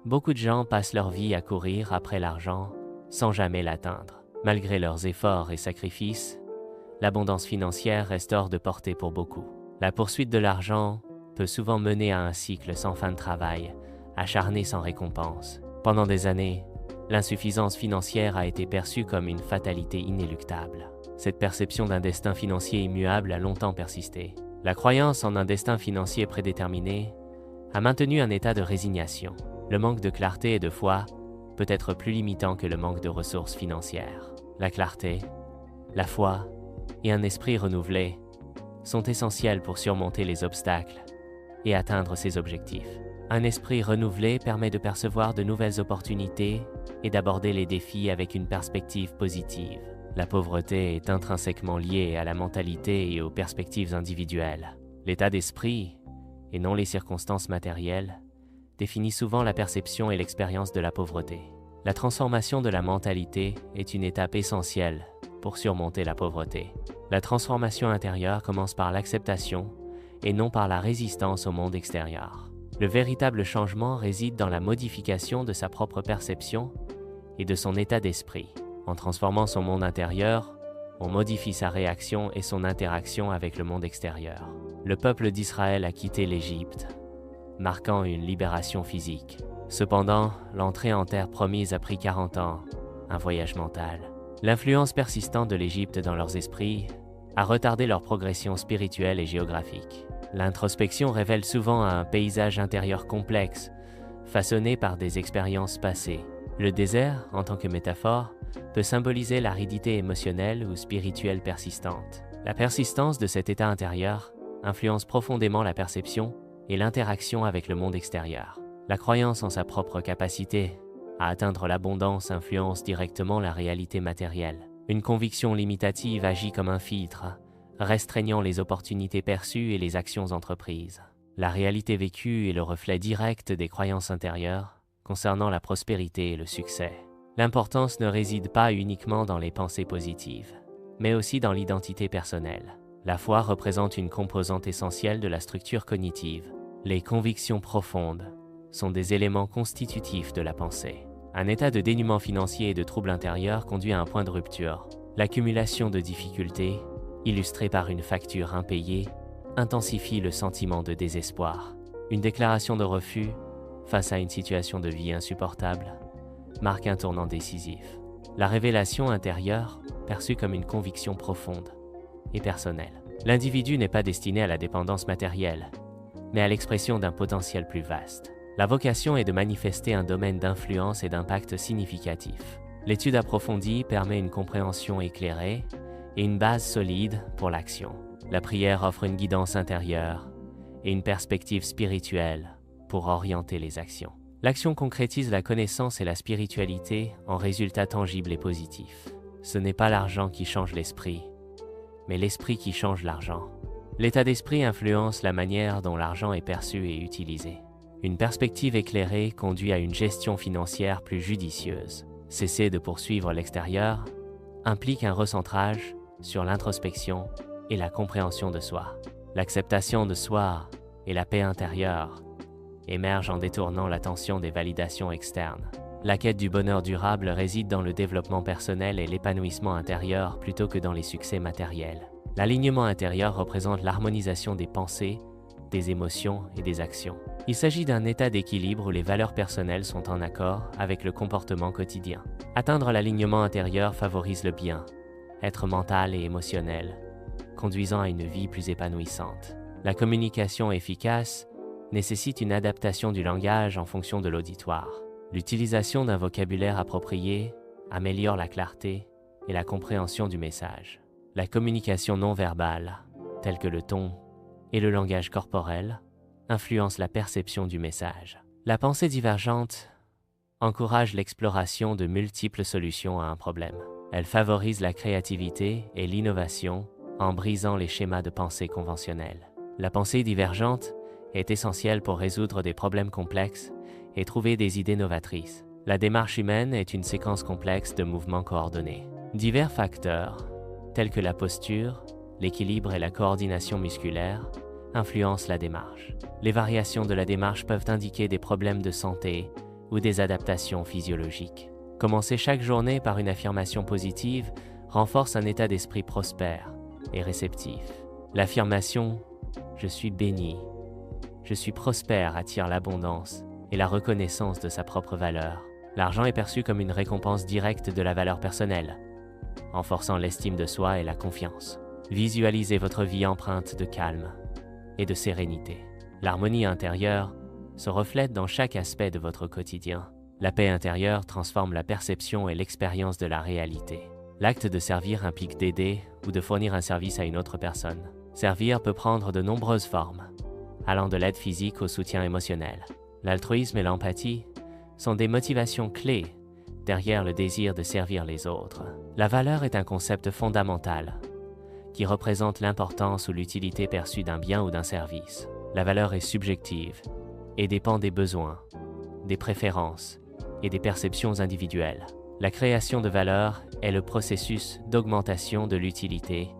Beaucoup de gens passent leur vie à courir après l'argent sans jamais l'atteindre. Malgré leurs efforts et sacrifices, l'abondance financière reste hors de portée pour beaucoup. La poursuite de l'argent peut souvent mener à un cycle sans fin de travail, acharné sans récompense. Pendant des années, l'insuffisance financière a été perçue comme une fatalité inéluctable. Cette perception d'un destin financier immuable a longtemps persisté. La croyance en un destin financier prédéterminé a maintenu un état de résignation. Le manque de clarté et de foi peut être plus limitant que le manque de ressources financières. La clarté, la foi et un esprit renouvelé sont essentiels pour surmonter les obstacles et atteindre ses objectifs. Un esprit renouvelé permet de percevoir de nouvelles opportunités et d'aborder les défis avec une perspective positive. La pauvreté est intrinsèquement liée à la mentalité et aux perspectives individuelles. L'état d'esprit, et non les circonstances matérielles, définit souvent la perception et l'expérience de la pauvreté. La transformation de la mentalité est une étape essentielle pour surmonter la pauvreté. La transformation intérieure commence par l'acceptation et non par la résistance au monde extérieur. Le véritable changement réside dans la modification de sa propre perception et de son état d'esprit. En transformant son monde intérieur, on modifie sa réaction et son interaction avec le monde extérieur. Le peuple d'Israël a quitté l'Égypte, marquant une libération physique. Cependant, l'entrée en terre promise a pris 40 ans, un voyage mental. L'influence persistante de l'Égypte dans leurs esprits a retardé leur progression spirituelle et géographique. L'introspection révèle souvent un paysage intérieur complexe, façonné par des expériences passées. Le désert, en tant que métaphore, peut symboliser l'aridité émotionnelle ou spirituelle persistante. La persistance de cet état intérieur influence profondément la perception et l'interaction avec le monde extérieur. La croyance en sa propre capacité à atteindre l'abondance influence directement la réalité matérielle. Une conviction limitative agit comme un filtre, restreignant les opportunités perçues et les actions entreprises. La réalité vécue est le reflet direct des croyances intérieures concernant la prospérité et le succès. L'importance ne réside pas uniquement dans les pensées positives, mais aussi dans l'identité personnelle. La foi représente une composante essentielle de la structure cognitive. Les convictions profondes sont des éléments constitutifs de la pensée. Un état de dénuement financier et de trouble intérieur conduit à un point de rupture. L'accumulation de difficultés, illustrée par une facture impayée, intensifie le sentiment de désespoir. Une déclaration de refus, face à une situation de vie insupportable, marque un tournant décisif. La révélation intérieure, perçue comme une conviction profonde et personnelle. L'individu n'est pas destiné à la dépendance matérielle, mais à l'expression d'un potentiel plus vaste. La vocation est de manifester un domaine d'influence et d'impact significatif. L'étude approfondie permet une compréhension éclairée et une base solide pour l'action. La prière offre une guidance intérieure et une perspective spirituelle pour orienter les actions. L'action concrétise la connaissance et la spiritualité en résultats tangibles et positifs. Ce n'est pas l'argent qui change l'esprit, mais l'esprit qui change l'argent. L'état d'esprit influence la manière dont l'argent est perçu et utilisé. Une perspective éclairée conduit à une gestion financière plus judicieuse. Cesser de poursuivre l'extérieur implique un recentrage sur l'introspection et la compréhension de soi. L'acceptation de soi et la paix intérieure émergent en détournant l'attention des validations externes. La quête du bonheur durable réside dans le développement personnel et l'épanouissement intérieur plutôt que dans les succès matériels. L'alignement intérieur représente l'harmonisation des pensées, des émotions et des actions. Il s'agit d'un état d'équilibre où les valeurs personnelles sont en accord avec le comportement quotidien. Atteindre l'alignement intérieur favorise le bien-être mental et émotionnel, conduisant à une vie plus épanouissante. La communication efficace nécessite une adaptation du langage en fonction de l'auditoire. L'utilisation d'un vocabulaire approprié améliore la clarté et la compréhension du message. La communication non verbale, telle que le ton et le langage corporel, influence la perception du message. La pensée divergente encourage l'exploration de multiples solutions à un problème. Elle favorise la créativité et l'innovation en brisant les schémas de pensée conventionnels. La pensée divergente est essentielle pour résoudre des problèmes complexes et trouver des idées novatrices. La démarche humaine est une séquence complexe de mouvements coordonnés. Divers facteurs, tels que la posture, l'équilibre et la coordination musculaire, influencent la démarche. Les variations de la démarche peuvent indiquer des problèmes de santé ou des adaptations physiologiques. Commencer chaque journée par une affirmation positive renforce un état d'esprit prospère et réceptif. L'affirmation « Je suis béni »,« Je suis prospère » attire l'abondance et la reconnaissance de sa propre valeur. L'argent est perçu comme une récompense directe de la valeur personnelle, renforçant l'estime de soi et la confiance. Visualisez votre vie empreinte de calme et de sérénité. L'harmonie intérieure se reflète dans chaque aspect de votre quotidien. La paix intérieure transforme la perception et l'expérience de la réalité. L'acte de servir implique d'aider ou de fournir un service à une autre personne. Servir peut prendre de nombreuses formes, allant de l'aide physique au soutien émotionnel. L'altruisme et l'empathie sont des motivations clés derrière le désir de servir les autres. La valeur est un concept fondamental qui représente l'importance ou l'utilité perçue d'un bien ou d'un service. La valeur est subjective et dépend des besoins, des préférences et des perceptions individuelles. La création de valeur est le processus d'augmentation de l'utilité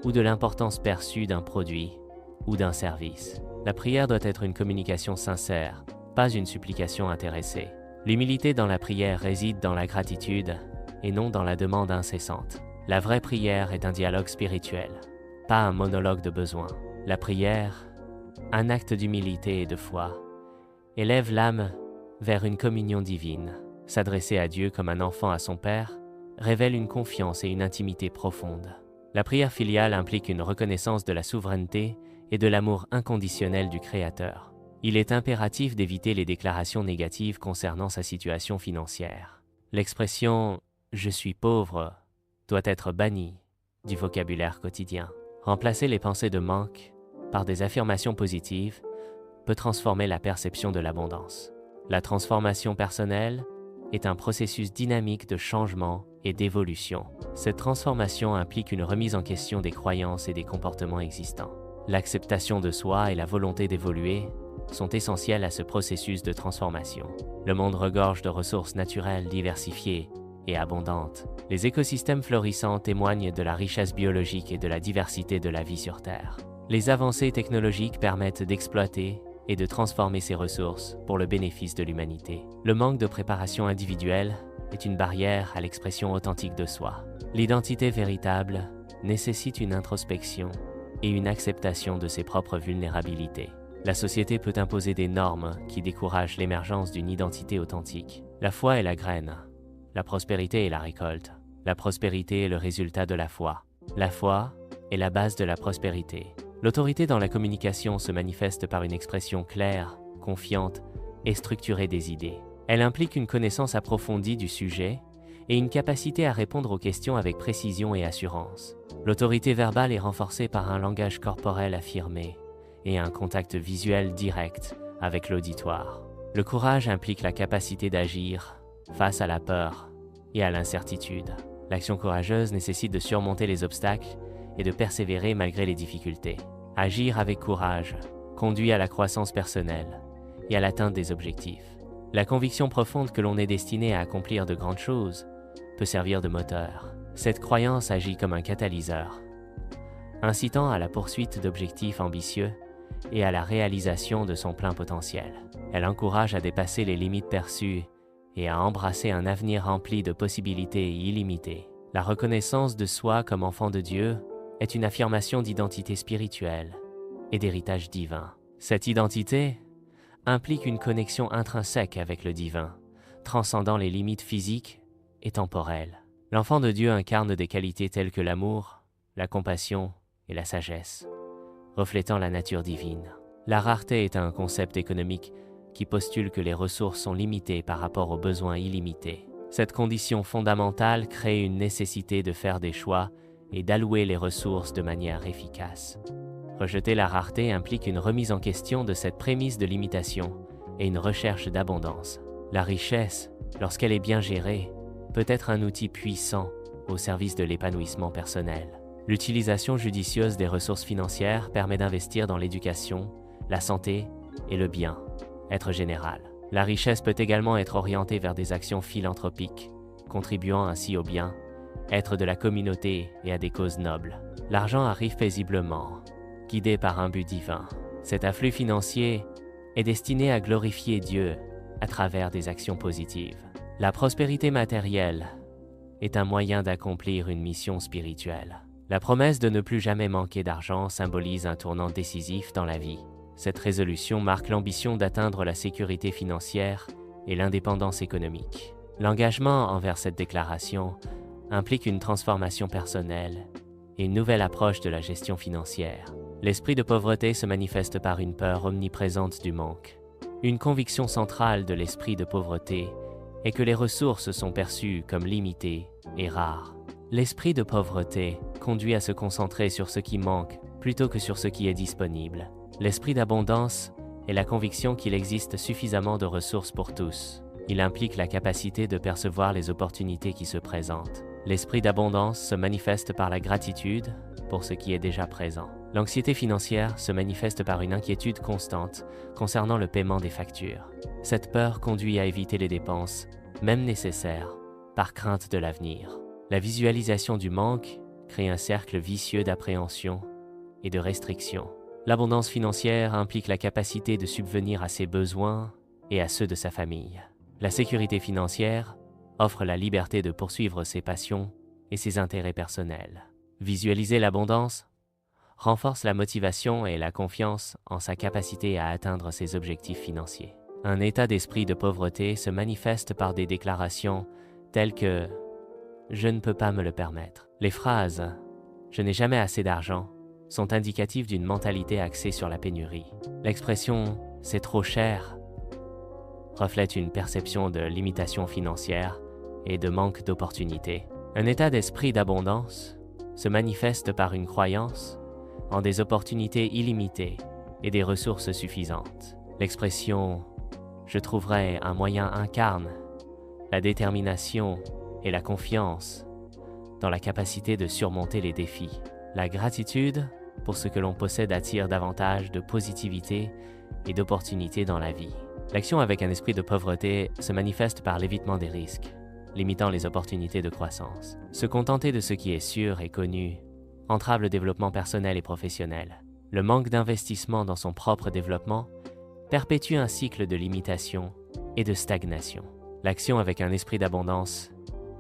ou de l'importance perçue d'un produit ou d'un service. La prière doit être une communication sincère, pas une supplication intéressée. L'humilité dans la prière réside dans la gratitude et non dans la demande incessante. La vraie prière est un dialogue spirituel, pas un monologue de besoin. La prière, un acte d'humilité et de foi, élève l'âme vers une communion divine. S'adresser à Dieu comme un enfant à son Père révèle une confiance et une intimité profonde. La prière filiale implique une reconnaissance de la souveraineté et de l'amour inconditionnel du Créateur. Il est impératif d'éviter les déclarations négatives concernant sa situation financière. L'expression « je suis pauvre » doit être bannie du vocabulaire quotidien. Remplacer les pensées de manque par des affirmations positives peut transformer la perception de l'abondance. La transformation personnelle est un processus dynamique de changement et d'évolution. Cette transformation implique une remise en question des croyances et des comportements existants. L'acceptation de soi et la volonté d'évoluer sont essentielles à ce processus de transformation. Le monde regorge de ressources naturelles diversifiées et abondantes. Les écosystèmes florissants témoignent de la richesse biologique et de la diversité de la vie sur Terre. Les avancées technologiques permettent d'exploiter et de transformer ces ressources pour le bénéfice de l'humanité. Le manque de préparation individuelle est une barrière à l'expression authentique de soi. L'identité véritable nécessite une introspection et une acceptation de ses propres vulnérabilités. La société peut imposer des normes qui découragent l'émergence d'une identité authentique. La foi est la graine, la prospérité est la récolte. La prospérité est le résultat de la foi. La foi est la base de la prospérité. L'autorité dans la communication se manifeste par une expression claire, confiante et structurée des idées. Elle implique une connaissance approfondie du sujet et une capacité à répondre aux questions avec précision et assurance. L'autorité verbale est renforcée par un langage corporel affirmé et un contact visuel direct avec l'auditoire. Le courage implique la capacité d'agir face à la peur et à l'incertitude. L'action courageuse nécessite de surmonter les obstacles et de persévérer malgré les difficultés. Agir avec courage conduit à la croissance personnelle et à l'atteinte des objectifs. La conviction profonde que l'on est destiné à accomplir de grandes choses peut servir de moteur. Cette croyance agit comme un catalyseur, incitant à la poursuite d'objectifs ambitieux et à la réalisation de son plein potentiel. Elle encourage à dépasser les limites perçues et à embrasser un avenir rempli de possibilités illimitées. La reconnaissance de soi comme enfant de Dieu est une affirmation d'identité spirituelle et d'héritage divin. Cette identité implique une connexion intrinsèque avec le divin, transcendant les limites physiques et temporelles. L'enfant de Dieu incarne des qualités telles que l'amour, la compassion et la sagesse, reflétant la nature divine. La rareté est un concept économique qui postule que les ressources sont limitées par rapport aux besoins illimités. Cette condition fondamentale crée une nécessité de faire des choix et d'allouer les ressources de manière efficace. Rejeter la rareté implique une remise en question de cette prémisse de limitation et une recherche d'abondance. La richesse, lorsqu'elle est bien gérée, peut être un outil puissant au service de l'épanouissement personnel. L'utilisation judicieuse des ressources financières permet d'investir dans l'éducation, la santé et le bien-être général. La richesse peut également être orientée vers des actions philanthropiques, contribuant ainsi au bien-être de la communauté et à des causes nobles. L'argent arrive paisiblement, guidé par un but divin. Cet afflux financier est destiné à glorifier Dieu à travers des actions positives. La prospérité matérielle est un moyen d'accomplir une mission spirituelle. La promesse de ne plus jamais manquer d'argent symbolise un tournant décisif dans la vie. Cette résolution marque l'ambition d'atteindre la sécurité financière et l'indépendance économique. L'engagement envers cette déclaration implique une transformation personnelle et une nouvelle approche de la gestion financière. L'esprit de pauvreté se manifeste par une peur omniprésente du manque. Une conviction centrale de l'esprit de pauvreté est que les ressources sont perçues comme limitées et rares. L'esprit de pauvreté conduit à se concentrer sur ce qui manque plutôt que sur ce qui est disponible. L'esprit d'abondance est la conviction qu'il existe suffisamment de ressources pour tous. Il implique la capacité de percevoir les opportunités qui se présentent. L'esprit d'abondance se manifeste par la gratitude pour ce qui est déjà présent. L'anxiété financière se manifeste par une inquiétude constante concernant le paiement des factures. Cette peur conduit à éviter les dépenses, même nécessaires, par crainte de l'avenir. La visualisation du manque crée un cercle vicieux d'appréhension et de restriction. L'abondance financière implique la capacité de subvenir à ses besoins et à ceux de sa famille. La sécurité financière offre la liberté de poursuivre ses passions et ses intérêts personnels. Visualiser l'abondance renforce la motivation et la confiance en sa capacité à atteindre ses objectifs financiers. Un état d'esprit de pauvreté se manifeste par des déclarations telles que « Je ne peux pas me le permettre ». Les phrases « Je n'ai jamais assez d'argent » sont indicatives d'une mentalité axée sur la pénurie. L'expression « C'est trop cher » reflète une perception de limitation financière et de manque d'opportunités. Un état d'esprit d'abondance se manifeste par une croyance en des opportunités illimitées et des ressources suffisantes. L'expression « je trouverai un moyen » incarne la détermination et la confiance dans la capacité de surmonter les défis. La gratitude pour ce que l'on possède attire davantage de positivité et d'opportunités dans la vie. L'action avec un esprit de pauvreté se manifeste par l'évitement des risques, limitant les opportunités de croissance. Se contenter de ce qui est sûr et connu entrave le développement personnel et professionnel. Le manque d'investissement dans son propre développement perpétue un cycle de limitation et de stagnation. L'action avec un esprit d'abondance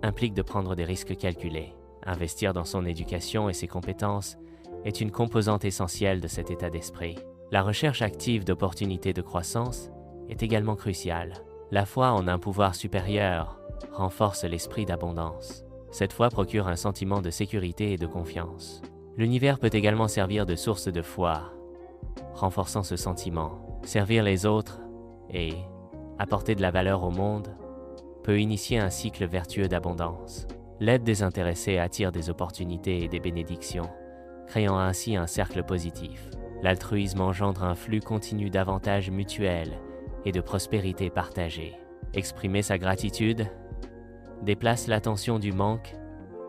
implique de prendre des risques calculés. Investir dans son éducation et ses compétences est une composante essentielle de cet état d'esprit. La recherche active d'opportunités de croissance est également cruciale. La foi en un pouvoir supérieur renforce l'esprit d'abondance. Cette foi procure un sentiment de sécurité et de confiance. L'univers peut également servir de source de foi, renforçant ce sentiment. Servir les autres et apporter de la valeur au monde peut initier un cycle vertueux d'abondance. L'aide désintéressée attire des opportunités et des bénédictions, créant ainsi un cercle positif. L'altruisme engendre un flux continu d'avantages mutuels et de prospérité partagée. Exprimer sa gratitude déplace l'attention du manque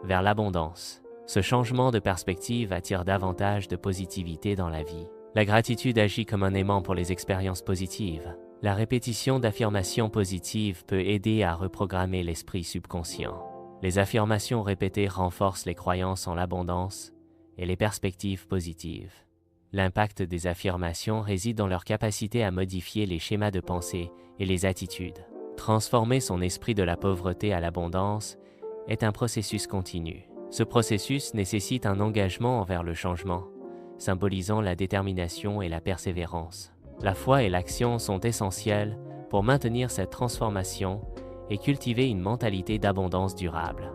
vers l'abondance. Ce changement de perspective attire davantage de positivité dans la vie. La gratitude agit comme un aimant pour les expériences positives. La répétition d'affirmations positives peut aider à reprogrammer l'esprit subconscient. Les affirmations répétées renforcent les croyances en l'abondance et les perspectives positives. L'impact des affirmations réside dans leur capacité à modifier les schémas de pensée et les attitudes. Transformer son esprit de la pauvreté à l'abondance est un processus continu. Ce processus nécessite un engagement envers le changement, symbolisant la détermination et la persévérance. La foi et l'action sont essentielles pour maintenir cette transformation et cultiver une mentalité d'abondance durable.